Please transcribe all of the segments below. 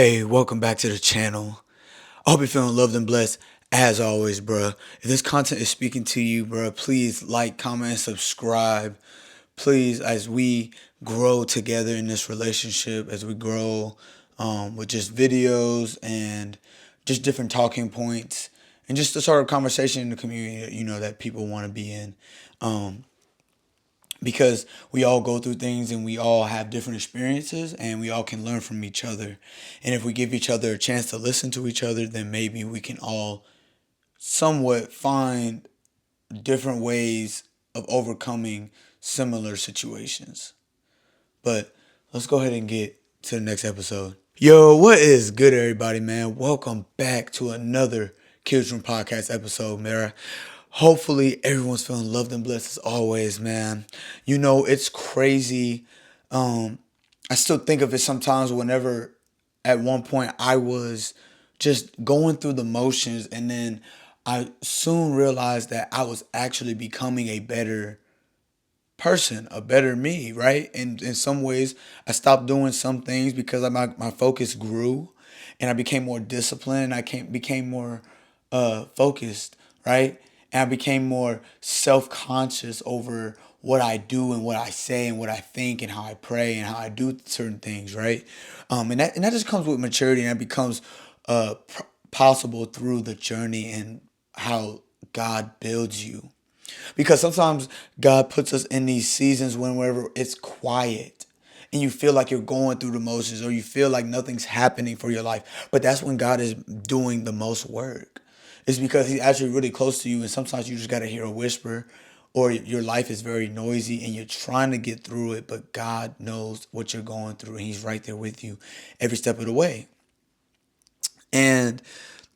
Hey, welcome back to the channel. I hope you're feeling loved and blessed as always, bruh. If this content is speaking to you, bruh, please like, comment, and subscribe. Please, as we grow together in this relationship, as we grow with just videos and just different talking points and just the sort of conversation in the community that that people want to be in. Um, because we all go through things and we all have different experiences and we all can learn from each other. And if we give each other a chance to listen to each other, then maybe we can all somewhat find different ways of overcoming similar situations. But let's go ahead and get to the next episode. Yo, what is good, everybody, man? Welcome back to another Kids Room Podcast episode, man. Hopefully, everyone's feeling loved and blessed as always, man. It's crazy. Um, I still think of it sometimes whenever at one point I was just going through the motions, and then I soon realized that I was actually becoming a better person, a better me, right? And in some ways, I stopped doing some things because my focus grew and I became more disciplined and became more focused, right? And I became more self conscious over what I do and what I say and what I think and how I pray and how I do certain things, right? And that just comes with maturity, and that becomes possible through the journey and how God builds you, because sometimes God puts us in these seasons whenever it's quiet and you feel like you're going through the motions or you feel like nothing's happening for your life. But that's when God is doing the most work. It's because He's actually really close to you, and sometimes you just got to hear a whisper, or your life is very noisy and you're trying to get through it, but God knows what you're going through and He's right there with you every step of the way. And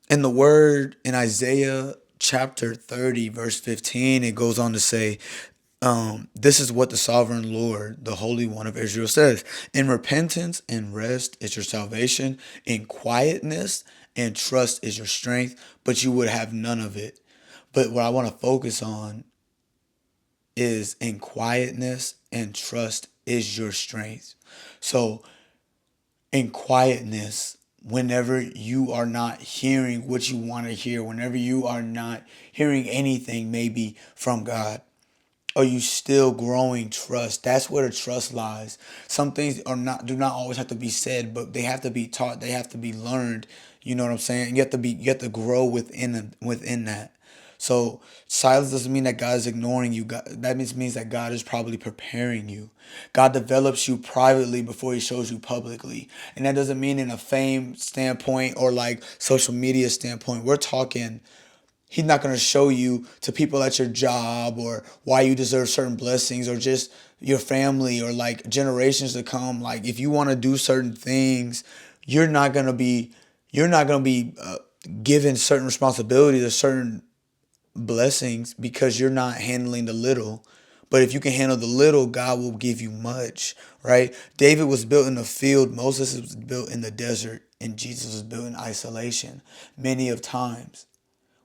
in the word in Isaiah chapter 30, verse 15, it goes on to say, this is what the sovereign Lord, the Holy One of Israel says: in repentance and rest is your salvation, in quietness and trust is your strength, but you would have none of it. But what I want to focus on is in quietness and trust is your strength. So in quietness, whenever you are not hearing what you want to hear, whenever you are not hearing anything maybe from God, are you still growing trust? That's where the trust lies. Some things do not always have to be said, but they have to be taught. They have to be learned. You know what I'm saying? You have to grow within that. So silence doesn't mean that God is ignoring you. That means that God is probably preparing you. God develops you privately before He shows you publicly, and that doesn't mean in a fame standpoint or like social media standpoint. We're talking, He's not going to show you to people at your job or why you deserve certain blessings or just your family or like generations to come. Like if you want to do certain things, you're not going to be given certain responsibilities or certain blessings because you're not handling the little. But if you can handle the little, God will give you much, right? David was built in the field, Moses was built in the desert, and Jesus was built in isolation many of times.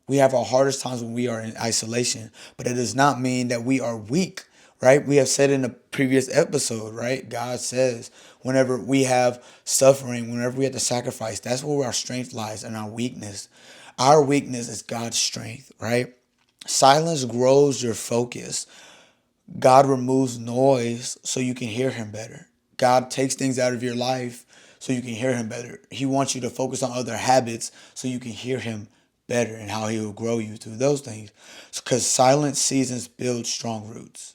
We have our hardest times when we are in isolation, but it does not mean that we are weak, right? We have said in a previous episode, right? God says whenever we have suffering, whenever we have to sacrifice, that's where our strength lies and our weakness. Our weakness is God's strength, right? Silence grows your focus. God removes noise so you can hear Him better. God takes things out of your life so you can hear Him better. He wants you to focus on other habits so you can hear Him better and how He will grow you through those things. Because silent seasons build strong roots.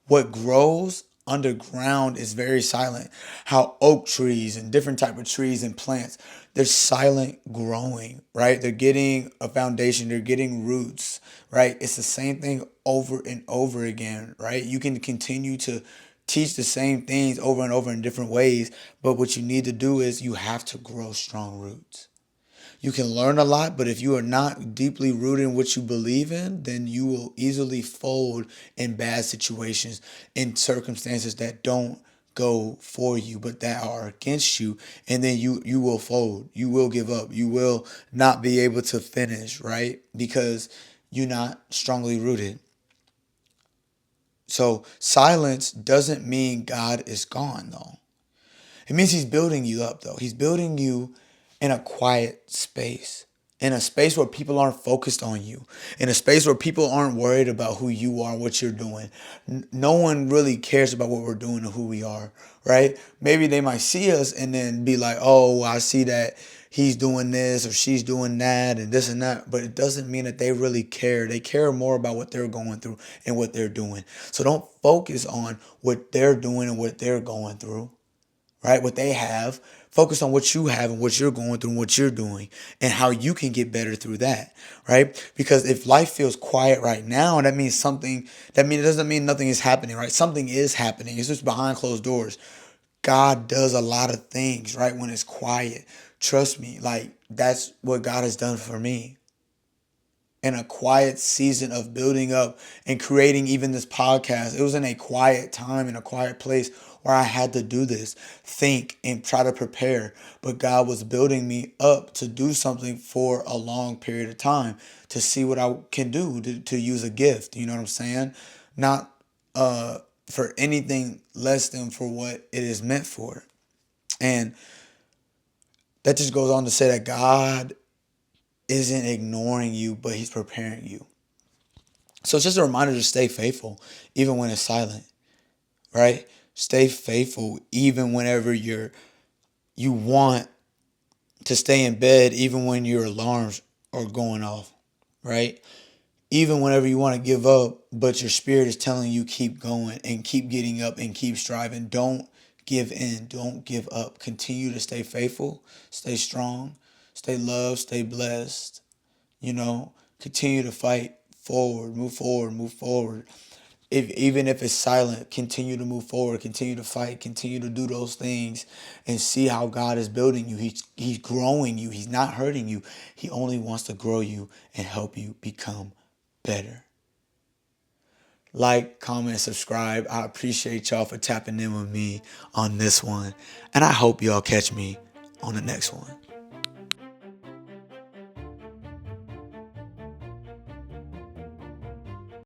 What grows underground is very silent. How oak trees and different type of trees and plants, they're silent growing, right? They're getting a foundation, they're getting roots, right? It's the same thing over and over again, right? You can continue to teach the same things over and over in different ways, but what you need to do is you have to grow strong roots. You can learn a lot, but if you are not deeply rooted in what you believe in, then you will easily fold in bad situations, in circumstances that don't go for you, but that are against you. And then you will fold. You will give up. You will not be able to finish, right? Because you're not strongly rooted. So silence doesn't mean God is gone, though. It means he's building you up, though. He's building you in a quiet space, in a space where people aren't focused on you, in a space where people aren't worried about who you are, what you're doing. No one really cares about what we're doing or who we are, right? Maybe they might see us and then be like, oh, I see that he's doing this or she's doing that and this and that, but it doesn't mean that they really care. They care more about what they're going through and what they're doing. So don't focus on what they're doing and what they're going through, right? What they have. Focus on what you have and what you're going through and what you're doing and how you can get better through that, right? Because if life feels quiet right now, that means something, it doesn't mean nothing is happening, right? Something is happening. It's just behind closed doors. God does a lot of things, right? When it's quiet. Trust me, like that's what God has done for me. In a quiet season of building up and creating even this podcast, it was in a quiet time, in a quiet place where I had to do this, think and try to prepare. But God was building me up to do something for a long period of time, to see what I can do, to use a gift. You know what I'm saying? Not for anything less than for what it is meant for. And that just goes on to say that God isn't ignoring you, but he's preparing you. So it's just a reminder to stay faithful, even when it's silent, right? Stay faithful, even whenever you want to stay in bed, even when your alarms are going off, right? Even whenever you want to give up, but your spirit is telling you keep going and keep getting up and keep striving. Don't give in. Don't give up. Continue to stay faithful, stay strong, stay loved, stay blessed. Continue to fight forward, move forward, move forward. Even if it's silent, continue to move forward, continue to fight, continue to do those things and see how God is building you. He's growing you. He's not hurting you. He only wants to grow you and help you become better. Like, comment, subscribe. I appreciate y'all for tapping in with me on this one. And I hope y'all catch me on the next one.